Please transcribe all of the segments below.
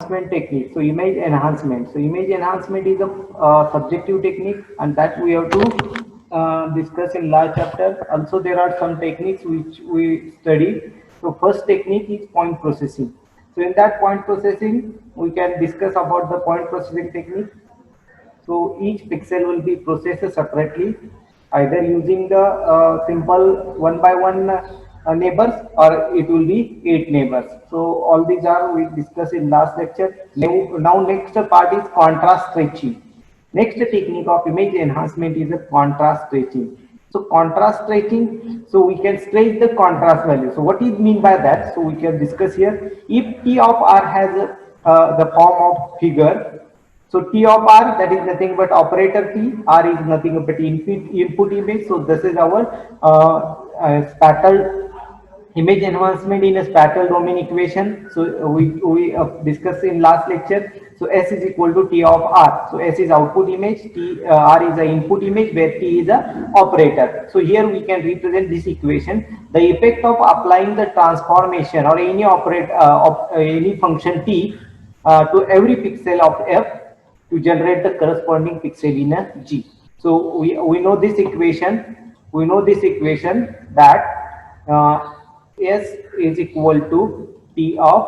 enhancement technique. So image enhancement. So image enhancement is a subjective technique, and that we have to discuss in last chapter. Also, there are some techniques which we study. So first technique is point processing. So in that point processing, we can discuss about the point processing technique. So each pixel will be processed separately, either using the simple one by one neighbors, or it will be 8 neighbors. So all these are we discussed in last lecture. Now next part is contrast stretching. Next technique of image enhancement is a contrast stretching. So contrast stretching, so we can stretch the contrast value. So what is mean by that? So we can discuss here. If T of R has the form of figure, so T of R, that is nothing but operator T, R is nothing but input image. So this is our spatial image enhancement in a spatial domain equation. So we discussed in last lecture. So S is equal to T of R. So S is output image, R is the input image, where T is the operator. So here we can represent this equation. The effect of applying the transformation or any any function T to every pixel of F to generate the corresponding pixel in a G. So we know this equation. We know this equation that S is equal to T of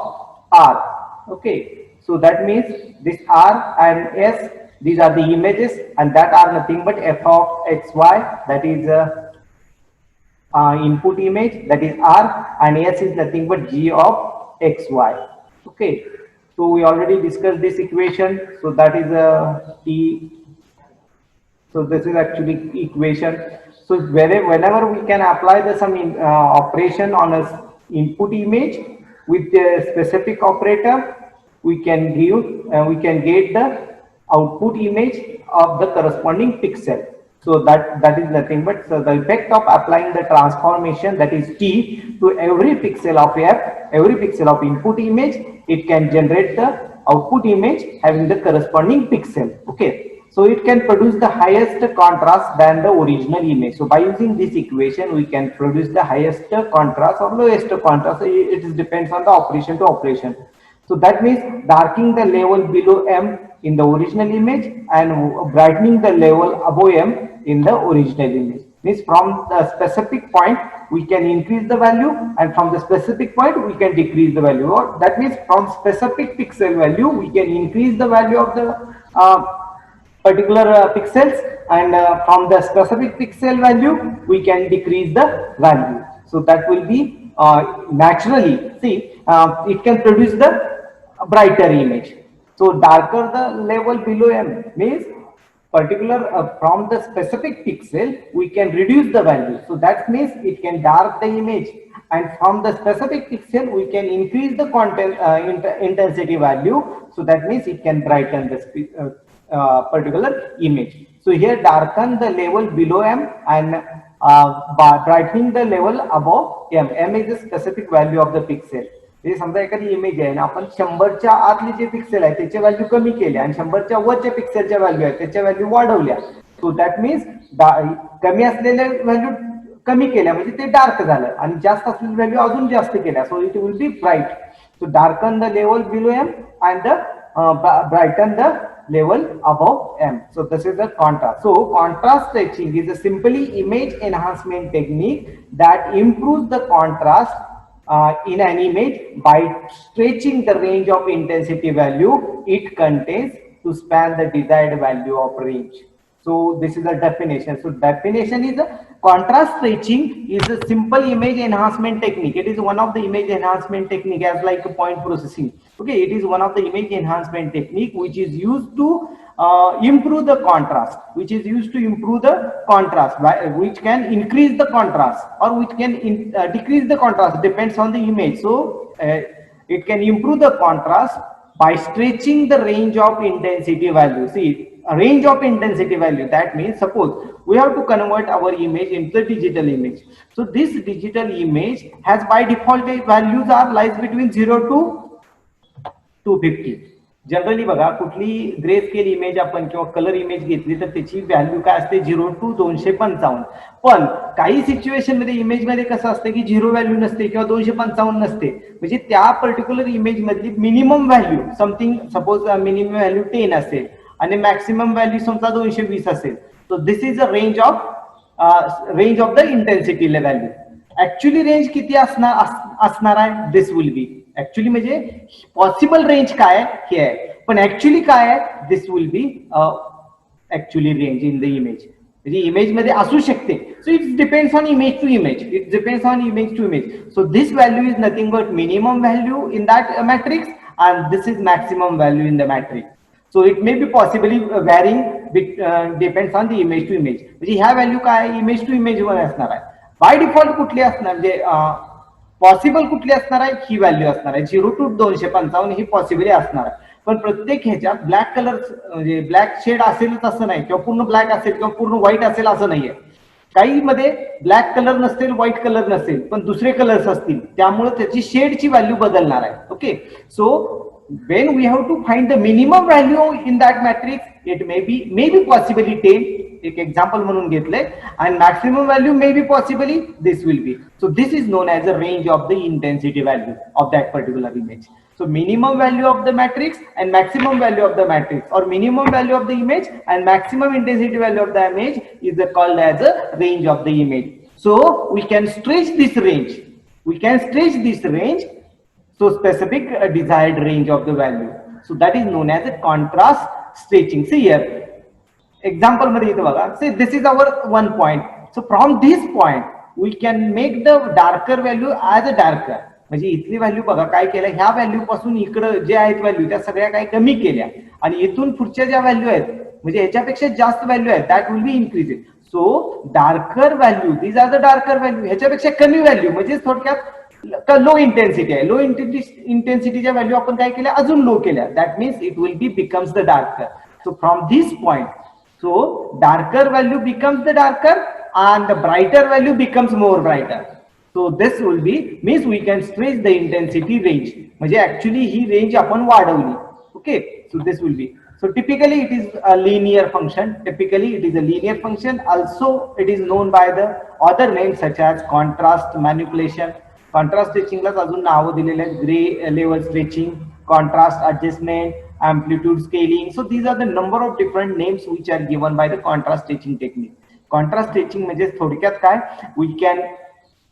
R. Okay. So that means this R and S, these are the images, and that are nothing but F of XY, that is input image, that is R, and S is nothing but G of XY. Okay. So we already discussed this equation. So that is a T. So this is actually equation. So whenever we can apply the some operation on a input image with the specific operator, we can get the output image of the corresponding pixel. So that is nothing but so the effect of applying the transformation, that is T, to every pixel of F, every pixel of input image, it can generate the output image having the corresponding pixel. Okay. So it can produce the highest contrast than the original image. So by using this equation, we can produce the highest contrast or lowest contrast. It depends on the operation to operation. So that means darkening the level below M in the original image and brightening the level above M in the original image. Means from the specific point we can increase the value, and from the specific point we can decrease the value. Or that means from specific pixel value we can increase the value of the particular pixels, and from the specific pixel value we can decrease the value. So that will be naturally, see, it can produce the brighter image. So darker the level below M means particular from the specific pixel we can reduce the value. So that means it can dark the image, and from the specific pixel we can increase the content intensity value. So that means it can brighten the particular image. So here darken the level below M and brightening the level above M. M is the specific value of the pixel. हे समजा एखादी image आहे ना, आपण 100च्या आतले जे pixel आहे त्याचे value कमी केले आणि 100च्या वरच्या पिक्सेलच्या व्हॅल्यू आहे त्याच्या व्हॅल्यू वाढवल्या. सो दॅट मीन्स कमी असलेल्या व्हॅल्यू कमी केल्या म्हणजे ते डार्क झालं, आणि जास्त असलेल्या व्हॅल्यू अजून जास्त केल्या. So it will be bright. So darken the level below M and brighten the level above M. So this is the contrast. So contrast stretching is a simply image enhancement technique that improves the contrast in an image by stretching the range of intensity value it contains to span the desired value of range. So this is the definition. So definition is a contrast stretching is a simple image enhancement technique. It is one of the image enhancement technique as like a point processing. Okay, it is one of the image enhancement technique which is used to improve the contrast, which is used to improve the contrast, which can increase the contrast or which can decrease the contrast, depends on the image. So it can improve the contrast by stretching the range of intensity value. See, a range of intensity value, that means suppose we have to convert our image into the digital image. So this digital image has by default values are lies between 0 to 250. Generally बघा कुठली grey scale image आपण किंवा colour image घेतली तर त्याची value काय असते 0 to 255. पण काही सिच्युएशन मध्ये इमेज मध्ये कसं असतं की 0 व्हॅल्यू नसते किंवा 255 नसते, म्हणजे त्या पर्टिक्युलर इमेज मधली minimum value something, suppose minimum value 10 असेल आणि मॅक्सिमम व्हॅल्यू समजा 220 असेल. So this is a range of the intensity value. Actually range किती असणार आहे, दिस विल बी ऍक्च्युअली म्हणजे पॉसिबल रेंज काय हे आहे, पण ऍक्च्युअली काय आहे, this will be actually range in the image. म्हणजे इमेज मध्ये असू शकते. So it depends on image to image, it depends on image to image. So this value is nothing but minimum value in that matrix and this is maximum value in the matrix. So it may be possibly varying depends on the image to image. म्हणजे ह्या value काय image to image वर असणार आहे. By default कुठली असणार म्हणजे possible कुठली असणार आहे, ही व्हॅल्यू असणार आहे 0 to 255 ही पॉसिबली असणार आहे. पण प्रत्येक ह्याच्यात ब्लॅक कलर म्हणजे ब्लॅक शेड असेलच असं नाही, किंवा पूर्ण ब्लॅक असेल किंवा पूर्ण व्हाईट असेल असं नाहीये. काही मध्ये ब्लॅक कलर नसेल, व्हाईट कलर नसेल, पण दुसरे कलर्स असतील, त्यामुळे त्याची शेडची व्हॅल्यू बदलणार आहे. Okay, so when we have to find the minimum value in that matrix, it may be possibly 10, एक example म्हणून घेतले, and maximum value may be possibly this will be. So this is known as a range of the intensity value of that particular image. So minimum value of the matrix and maximum value of the matrix, or minimum value of the image and maximum intensity value of the image is called as a range of the image. So we can stretch this range. So specific desired range of the value. So that is known as a contrast stretching. See here, example मध्ये इथे बघा, say this is our one point. So from this point we can make the darker value as a darker. म्हणजे इथली value बघा काय केलं, ह्या value पासून इकडे जे आहेत व्हॅल्यू त्या सगळ्या काही कमी केल्या, आणि इथून पुढच्या ज्या व्हॅल्यू आहेत म्हणजे ह्याच्यापेक्षा जास्त व्हॅल्यू आहेत that will be increase. So darker value, these are the darker value, ह्याच्यापेक्षा कमी व्हॅल्यू म्हणजे थोडक्यात लो इंटेन्सिटी आहे. लो इंटेन्सिटीच्या व्हॅल्यू आपण काय केल्या, अजून लो केल्या, that means it will be becomes the darker. So from this point, so darker value becomes the darker and the brighter value becomes more brighter. So this will be means we can stretch the intensity range. म्हणजे actually ही range आपण वाढवली. Okay, so this will be, so typically it is a linear function. Also it is known by the other names such as contrast manipulation. Contrast stretching ला अजून नाव दिलेले आहेत, gray level stretching, contrast adjustment, amplitude scaling. So these are the number of different names which are given by the contrast stretching technique. Contrast stretching म्हणजे थोडक्यात काय, we can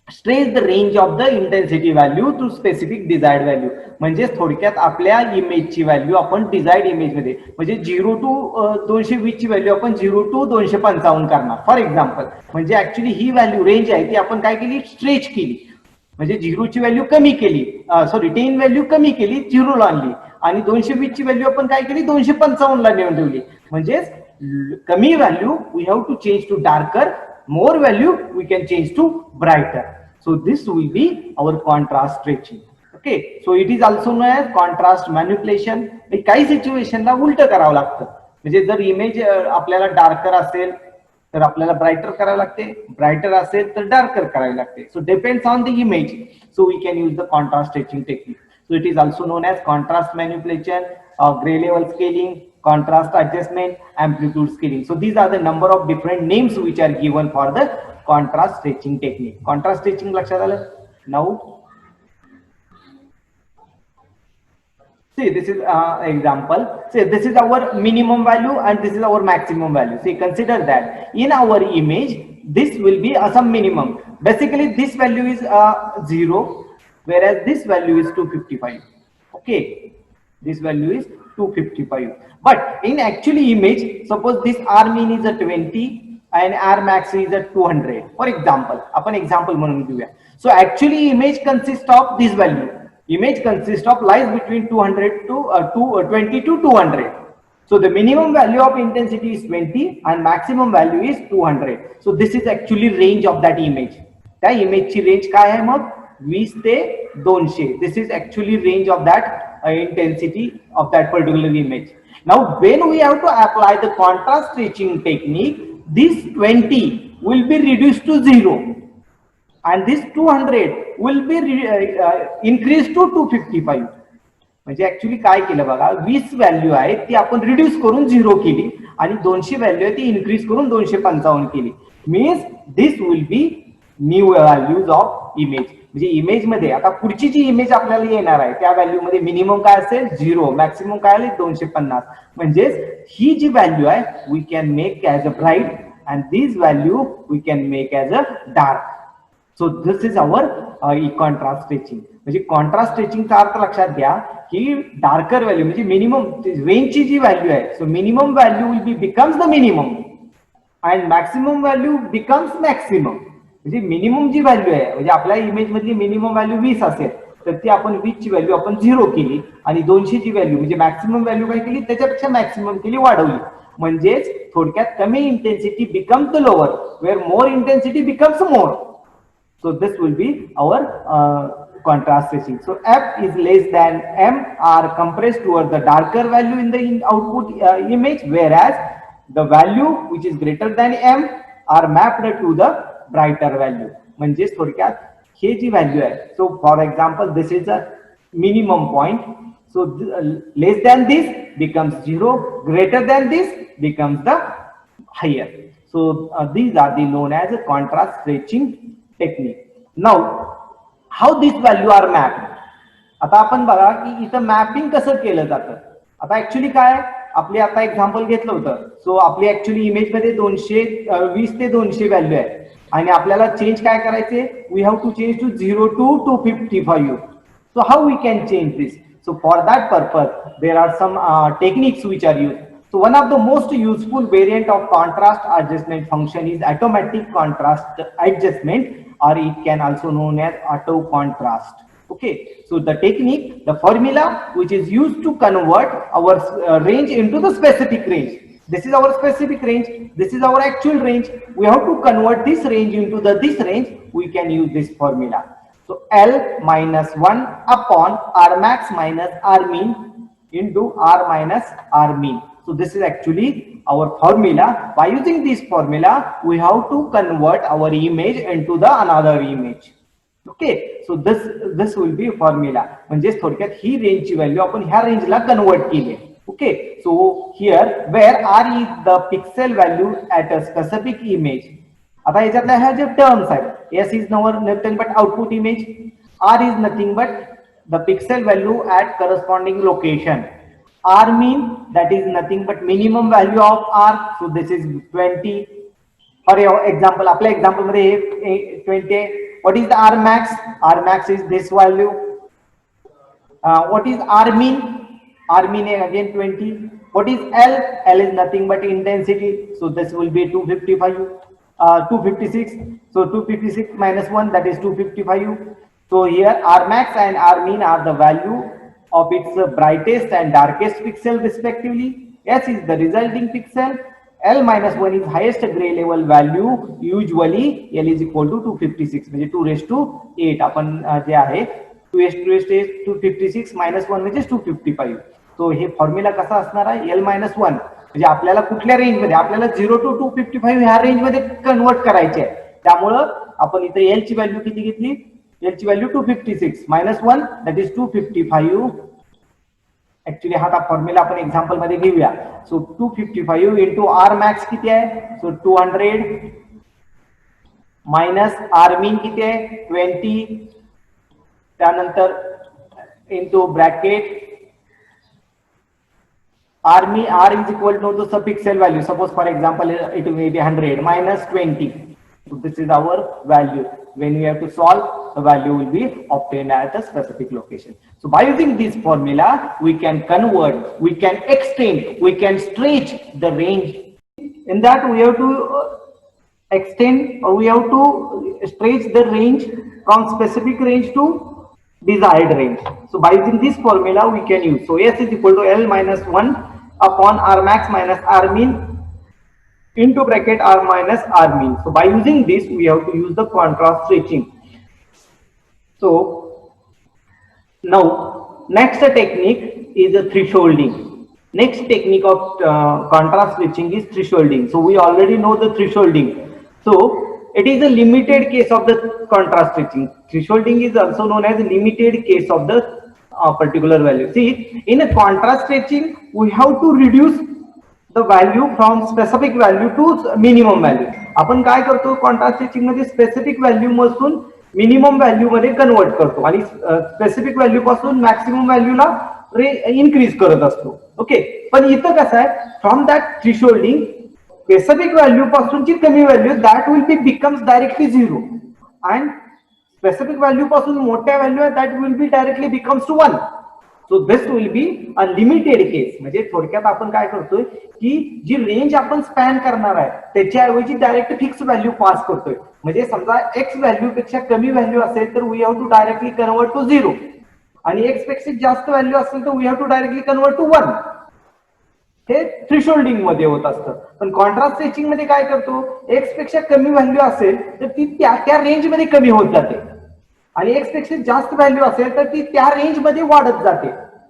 stretch the range of the intensity value to specific desired value. म्हणजे थोडक्यात आपल्या इमेजची value आपण desired image मध्ये म्हणजे 0 to 220 ची व्हॅल्यू आपण 0 to 255 करणार फॉर एक्झाम्पल. म्हणजे ऍक्च्युली ही व्हॅल्यू रेंज आहे ती आपण काय केली, स्ट्रेच केली. म्हणजे 0 ची व्हॅल्यू कमी केली, 10 व्हॅल्यू कमी केली, 0 ला आणली, आणि 220 ची व्हॅल्यू आपण काय केली, 255 ला नेऊन ठेवली. म्हणजे कमी value we have to change to darker, more value we can change to brighter. So this will be our contrast stretching. Okay, so it is also known as contrast manipulation. काही सिच्युएशनला उलट करावं लागतं. म्हणजे जर इमेज आपल्याला darker असेल तर आपल्याला ब्राईटर करावं लागते, ब्राईटर असेल तर डार्कर करावी लागते. So depends on the image. So we can use the contrast stretching technique. So it is also known as contrast manipulation, gray level scaling, contrast adjustment, amplitude scaling. So these are the number of different names which are given for the contrast stretching technique. Contrast stretching लक्षात आलं? Now see, this is example. See, this is our minimum value and this is our maximum value. See, consider that in our image this will be some minimum. Basically this value is 0, whereas this value is 255. Okay, this value is 255. But in actually image, suppose this R mean is a 20 and R max is a 200. For example, आपण example म्हणून घेऊया. So actually image consists of this value. Image consists of lies between 200 to 20 to 200. So the minimum value of intensity is 20 and maximum value is 200. So this is actually range of that image. त्या image ची range काय आहे मग 20 ते 200. This is actually range of that intensity of that particular image. Now when we have to apply the contrast stretching technique, this 20 will be reduced to 0 and this 200 will be increased to 255. म्हणजे actually काय केलं बघा, 20 value आहे ती आपण reduce करून 0 केली आणि 200 व्हॅल्यू आहे ती इन्क्रीज करून 255 केली. Means this will B new values of image. म्हणजे इमेज मध्ये आता पुढची जी इमेज आपल्याला येणार आहे त्या व्हॅल्यू मध्ये मिनिमम काय असेल 0, मॅक्सिमम काय आले 250. म्हणजेच ही जी व्हॅल्यू आहे we can make as a bright and this value we can make as a dark. So this is our contrast stretching. म्हणजे कॉन्ट्रास्ट स्ट्रेचिंगचा अर्थ लक्षात घ्या की डार्कर व्हॅल्यू म्हणजे मिनिमम रेंजची जी व्हॅल्यू आहे, so minimum value will be becomes the minimum and maximum value becomes maximum. म्हणजे मिनिमम जी व्हॅल्यू आहे म्हणजे आपल्या इमेज मधली मिनिमम व्हॅल्यू 20 असेल तर ती आपण 20 ची व्हॅल्यू आपण 0 केली आणि 200 ची व्हॅल्यू म्हणजे मॅक्सिमम व्हॅल्यू काय केली त्याच्यापेक्षा मॅक्सिमम केली, वाढवली. म्हणजेच थोडक्यात कमी intensity becomes the lower where more intensity becomes more. So this will be our contrast stretching. So F is less than M are compressed towards the darker value in the output image, whereas the value which is greater than M are mapped to the brighter value. म्हणजे थोडक्यात हे जी value आहे, so for example this is a minimum point, so less than this becomes 0, greater than this becomes the higher. So these are the known as a contrast stretching technique. Now how these value are mapped. आता आपण बघा की इथं mapping कसं केलं जातं. आता actually काय आपले आता एक्झाम्पल घेतलं होतं, सो आपली ऍक्च्युली इमेज मध्ये 220 ते 200 व्हॅल्यू आहे आणि आपल्याला चेंज काय करायचे, we have to change to 0 to 255. So how we can change this. So for that purpose there are some techniques which are used. So one of the most useful variant of contrast adjustment function is automatic contrast adjustment, or it can also known as auto contrast. Okay, so the technique, the formula which is used to convert our range into the specific range. This is our specific range, this is our actual range, we have to convert this range into this range. We can use this formula. So L minus 1 upon R max minus R mean into R minus R mean. So this is actually our formula. By using this formula, we have to convert our image into the another image. Okay, so this will be formula. म्हणजे थोडक्यात ही रेंजची value आपण ह्या रेंजला convert केली. Okay, so here where R is the pixel value at a specific image. आता याच्यातल्या ह्या जे terms आहेत, S is nothing but output image, R is nothing but the pixel value at corresponding location, R mean that is nothing but minimum value of R, so this is 20. For example आपल्या example मध्ये 20. What is the R max? R max is this value. What is R mean? R mean again 20. What is L? L is nothing but intensity, so this will be 255. 256. So 256 minus 1, that is 255. So here R max and R mean are the value of its brightest and darkest pixel respectively. S is the resulting pixel. L minus 1 is highest gray level value. Usually L is equal to 256 म्हणजे 2⁸. आपण जे आहे 2⁸ minus 1 म्हणजे 255. तो हे formula कसा असणार आहे, L minus 1 म्हणजे आपल्याला कुठल्या रेंज मध्ये, आपल्याला 0 to 255 ह्या रेंज मध्ये कन्वर्ट करायचे आहे. त्यामुळं आपण इथे L ची व्हॅल्यू किती घेतली, L ची value 256 minus 1 that is 255. Actually हा फॉर्म्युला आपण एक्झाम्पल मध्ये घेऊया. सो 255 इंटू R मॅक्स किती आहे, सो 200 मायनस R मीन किती आहे 20, त्यानंतर into bracket R is equal to the pixel value. Suppose for example it may be 100 minus 20. So this is our value. When we have to solve, the value will be obtained at a specific location. So by using this formula, we can convert, we can extend, we can stretch the range. In that we have to extend, or we have to stretch the range from specific range to desired range. So by using this formula we can use. So S is equal to L minus 1 upon R max minus R mean into bracket R minus R mean. So by using this we have to use the contrast stretching. So now next technique is the thresholding. Next technique of contrast stretching is thresholding. So we already know the thresholding. So it is a limited case of the contrast stretching. Thresholding is also known as a limited case of the a particular value. See, in a contrast stretching, we have to reduce the value from specific value to minimum value. आपण काय करतो contrast stitching मध्ये specific value पासून minimum value मध्ये convert करतो आणि specific value पासून maximum व्हॅल्यूला इन्क्रीज करत असतो. ओके, पण इथं कसं आहे, from that thresholding specific value पासूनची कमी value that will be becomes directly zero and specific value पासून मोठ्या व्हॅल्यू आहे that will be directly becomes to 1. So this will be a limited case. म्हणजे थोडक्यात आपण काय करतोय की जी रेंज आपण स्पॅन करणार आहे त्याच्याऐवजी डायरेक्ट फिक्स व्हॅल्यू पास करतोय. म्हणजे समजा एक्स व्हॅल्यू पेक्षा कमी व्हॅल्यू असेल तर we have to directly convert to 0 आणि एक्स पेक्षा जास्त व्हॅल्यू असेल तर we have to directly convert to 1. हे थ्रेशोल्डिंग मध्ये होत असतं. पण कॉन्ट्रास्ट स्टिचिंग मध्ये काय करतो, एक्स पेक्षा कमी व्हॅल्यू असेल तर ती त्या रेंज मध्ये कमी होत जाते आणि एक्स पेक्षा जास्त व्हॅल्यू असेल तर ती त्या रेंज मध्ये वाढत जाते.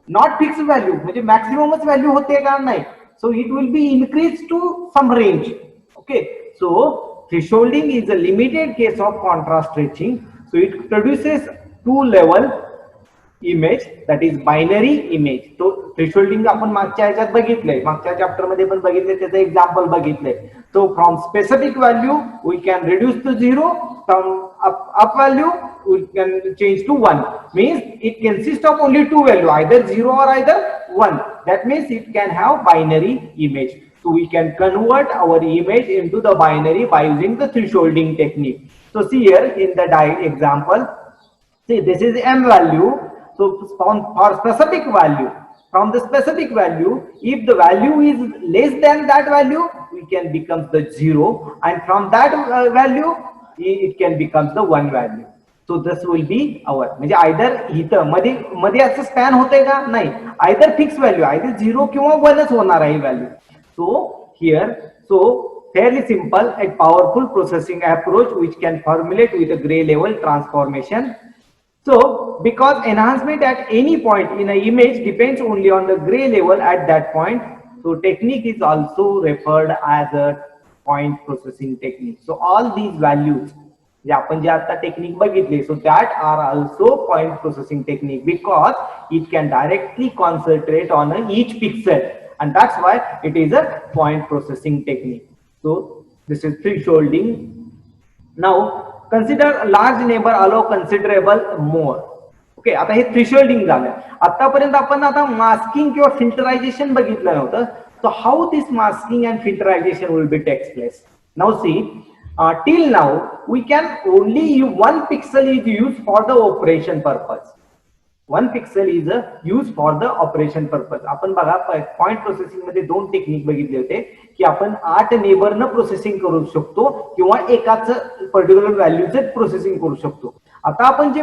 नॉट फिक्स व्हॅल्यू म्हणजे मॅक्सिममच व्हॅल्यू होते का नाही. So it will be increase to some range. Okay, so thresholding is a limited case of contrast stretching. So it produces two level image that is binary image. तो thresholding आपण मागच्या ह्याच्यात बघितलंय, मागच्या चॅप्टर मध्ये पण बघितलंय, त्याचं एक्झाम्पल बघितलंय. So from specific value we can reduce to 0, from up value we can change to 1. Means it consists of only two value, either 0 or either 1. That means it can have binary image. So we can convert our image into the binary by using the thresholding technique. So see here in the example, see this is m value. So for specific value, from the specific value, if the value is less than that value, we can become the 0, and from that value it can become the 1 value. So this will be our, म्हणजे either इथं मध्ये असं span होतंय का नाही, either fixed value, either 0 किंवा 1च होणार आहे value. So here, so fairly simple and powerful processing approach which can formulate with a gray level transformation. So because enhancement at any point in an image depends only on the gray level at that point, so technique is also referred as a point processing technique. So all these values जे आपण जे आता technique बघितले, so that are also point processing technique because it can directly concentrate on each pixel, and that's why it is a point processing technique. So this is thresholding. Now consider large neighbor allow considerable more. Okay, आता हे thresholding झालं. आतापर्यंत आपण आता masking किंवा फिल्टरायझेशन बघितलं नव्हतं. So how this masking and filterization will be takes place? Now see, till now we can only use one pixel is used for the operation purpose. One pixel is used for the operation purpose. आपण बघा point processing मध्ये दोन technique बघितले होते की आपण 8 नेबरनं processing करू शकतो किंवा एकाच पर्टिक्युलर व्हॅल्यूचं प्रोसेसिंग करू शकतो. आता आपण जे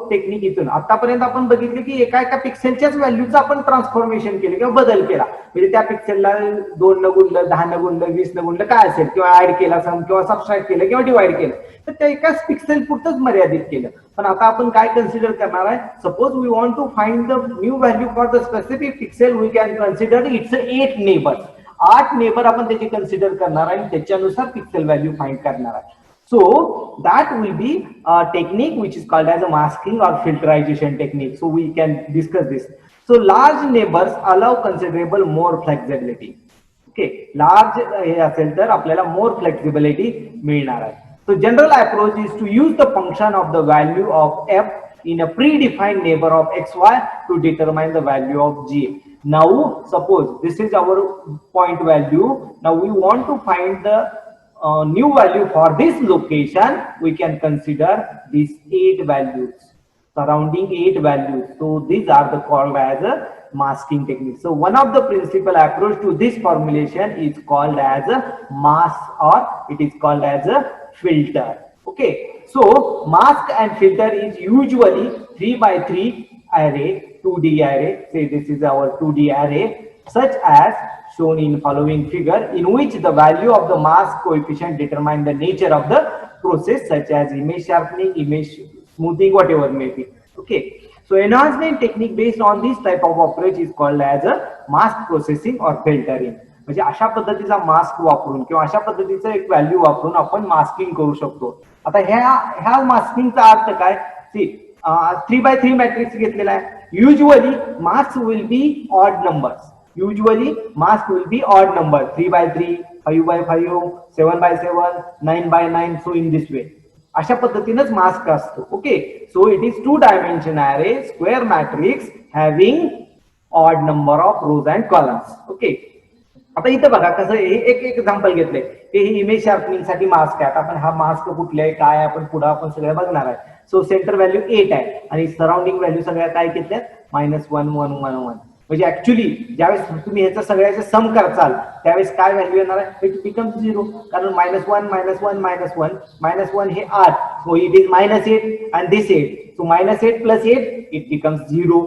टेक्निक इथून आतापर्यंत आपण बघितले की एका पिक्सेलच्याच व्हॅल्यूचं आपण ट्रान्सफॉर्मेशन केलं किंवा बदल केला. म्हणजे त्या पिक्सेलला 2 न गुणलं, 10 न गुणलं, 20 न गुणलं काय असेल, किंवा ऍड केला सम किंवा सबट्रॅक्ट केलं किंवा डिवाइड केलं, तर त्या एकाच पिक्सेल पुरतच मर्यादित केलं. पण आता आपण काय कन्सिडर करणार आहे, suppose we want to find the new value for the specific pixel, we can consider its 8 neighbours. 8 neighbour आपण त्याची कन्सिडर करणार आहे आणि त्याच्यानुसार पिक्सेल व्हॅल्यू फाइंड करणार आहे. So that will be a technique which is called as a masking or filterization technique. So we can discuss this. So large neighbors allow considerable more flexibility. Okay, large असेल तर आपल्याला more flexibility मिळणार आहे. So general approach is to use the function of the value of f in a predefined neighbor of xy to determine the value of g. Now suppose this is our point value. Now we want to find the new value for this location. We can consider these 8 values, surrounding 8 values. So these are the called as a masking technique. So one of the principal approach to this formulation is called as a mask, or it is called as a filter. Okay, so mask and filter is usually 3 by 3 array, 2D array. Say this is our 2D array, such as shown in following figure, in which the value of the mask coefficient determine the nature of the process, such as image sharpening, image smoothing, whatever may be. Okay, so enhancement technique based on this type of approach is called as a mask processing or filtering. म्हणजे अशा पद्धतीचा mask वापरून किंवा अशा पद्धतीचं एक value वापरून आपण मास्किंग करू शकतो. आता ह्या मास्किंगचा अर्थ काय, सी 3x3 मॅट्रिक्स घेतलेला आहे. Usually mask will be odd numbers. Usually mask will be odd number 3x3, 5x5, 7x7, 9x9. So in this way अशा पद्धतीनेच मास्क असतो. Okay, so it is 2 dimension array square matrix having odd number of rows and columns. Okay, आता इथं बघा कसं एक example घेतलंय की ही इमेज शार्पनिंग साठी मास्क आहे. आपण हा मास्क कुठले आहे काय आपण पुढे आपण सगळं बघणार आहे. सो सेंटर व्हॅल्यू 8 आहे आणि सराउंडिंग व्हॅल्यू सगळ्या काय घेतल्यात -1 1 1 1. म्हणजे ऍक्च्युली ज्यावेळेस तुम्ही ह्याचं सगळ्याचं सम करचाल त्यावेळेस काय व्हॅल्यू येणार आहे, इट बिकम्स 0. कारण -1 -1 -1 हे 8. सो it is -8 and this 8. So -8 + 8 it becomes 0.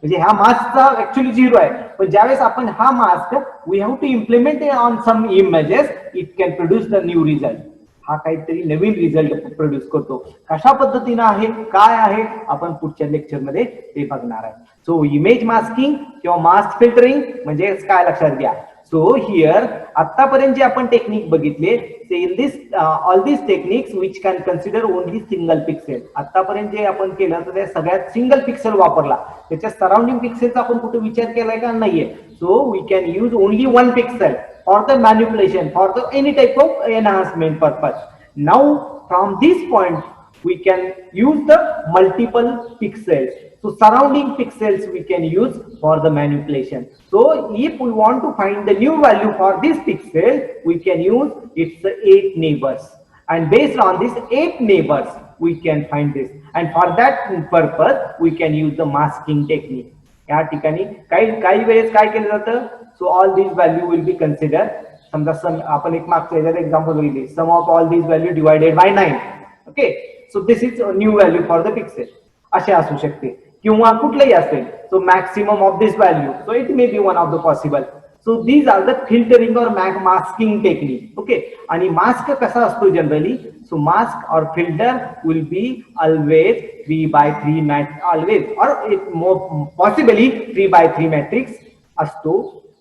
म्हणजे हा मास्कचा ऍक्च्युअली 0 आहे. पण ज्यावेळेस आपण हा mask we have to implement on some images it can produce the new result. हा काहीतरी नवीन रिझल्ट प्रोड्यूस करतो. कशा पद्धतीने आहे काय आहे आपण पुढच्या लेक्चरमध्ये ते बघणार आहे. सो इमेज मास्किंग किंवा मास्क फिल्टरिंग म्हणजे काय लक्षात घ्या. सो हिअर आतापर्यंत जे आपण टेक्निक बघितले in this all this techniques which can consider only single pixel. आतापर्यंत जे आपण केलं तर सगळ्यात सिंगल पिक्सेल वापरला. त्याच्या सराउंडिंग पिक्सेलचा आपण कुठे विचार केलाय का नाहीये. So we can use only 1 pixel for the manipulation for the any type of enhancement purpose. Now from this point we can use the multiple pixels. So surrounding pixels we can use for the manipulation. So if we want to find the new value for this pixel, we can use its 8 neighbors, and based on these 8 neighbors we can find this, and for that purpose we can use the masking technique. या ठिकाणी काही वेळेस काय केलं जातं. So all these value will be considered. समजा सम आपण एक मागचं एक्झाम्पल बघितले, sum of all these value divided by 9. Okay, so this is new value for the pixel. असे असू शकते किंवा कुठलंही असेल. So maximum of this value. So it may be one of the possible. So these are the filtering or masking technique. Okay, आणि mask कसा असतो generally. So mask or filter will be always 3x3 always or possibly 3x3 matrix असतो.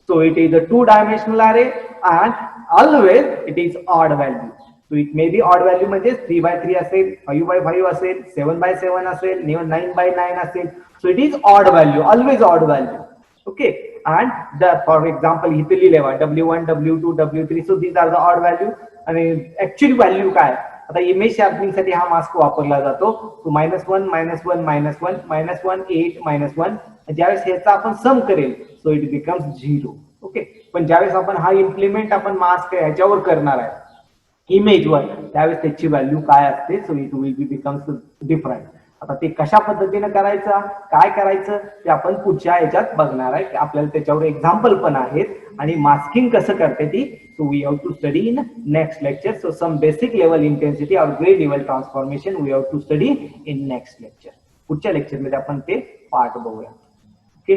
So it is a 2 dimensional अरे and always it is odd value. So it may be odd value म्हणजे 3x3 असेल, 5x5 असेल, 7x7 असेल, 9x9 असेल. So it is odd value, always odd value. Okay, and for example इथे लिहिलेला W1, W2, W3. So these are the odd value. आणि actually value काय. आता इमेज शार्पनिंग साठी हा मास्क वापरला जातो. सो -1 -1 -1 -1 8 -1. ज्यावेळेस ह्याचा आपण सम करेल सो इट बिकम्स 0. ओके, पण ज्यावेळेस आपण हा इम्प्लिमेंट आपण मास्क ह्याच्यावर करणार आहे इमेजवर त्यावेळेस त्याची व्हॅल्यू काय असते. सो it will be becomes different. आता ते कशा पद्धतीने करायचं काय करायचं ते आपण पुढच्या ह्याच्यात बघणार आहे. आपल्याला त्याच्यावर एक्झाम्पल पण आहेत आणि मास्किंग कसं करते ती. So we have to study in next lecture. So some basic level intensity or grey level transformation we have to study in next lecture. पुढच्या लेक्चरमध्ये आपण ते पार्ट बघूया. ओके.